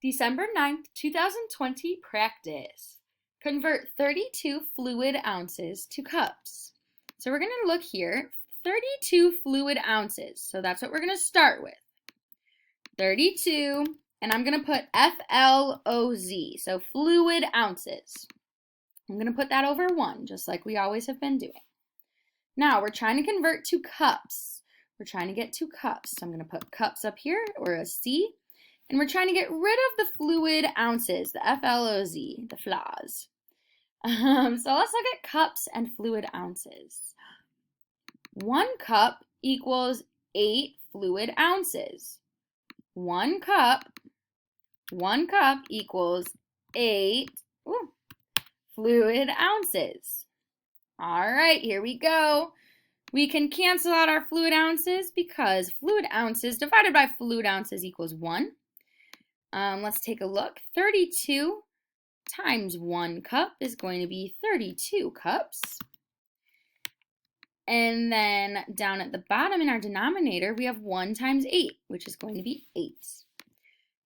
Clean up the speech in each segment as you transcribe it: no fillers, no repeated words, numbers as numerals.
December 9th, 2020 practice. Convert 32 fluid ounces to cups. So we're going to look here, 32 fluid ounces. So that's what we're going to start with. 32, and I'm going to put FLOZ, so fluid ounces. I'm going to put that over 1, just like we always have been doing. Now we're trying to convert to cups. We're trying to get to cups. So I'm going to put cups up here, or a C. And we're trying to get rid of the fluid ounces, the FLOZ, the flaws. So let's look at cups and fluid ounces. 1 cup equals 8 fluid ounces. 1 cup equals 8 fluid ounces. All right, here we go. We can cancel out our fluid ounces because fluid ounces divided by fluid ounces equals 1. Let's take a look. 32 times 1 cup is going to be 32 cups. And then down at the bottom in our denominator, we have 1 times 8, which is going to be 8.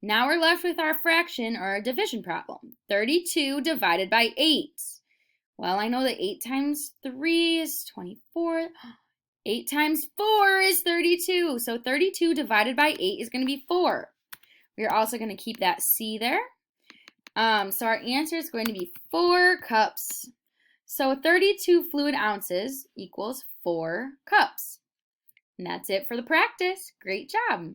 Now we're left with our fraction or our division problem. 32 divided by 8. Well, I know that 8 times 3 is 24. 8 times 4 is 32. So 32 divided by 8 is going to be 4. We're also going to keep that C there. So our answer is going to be 4 cups. So 32 fluid ounces equals 4 cups. And that's it for the practice. Great job.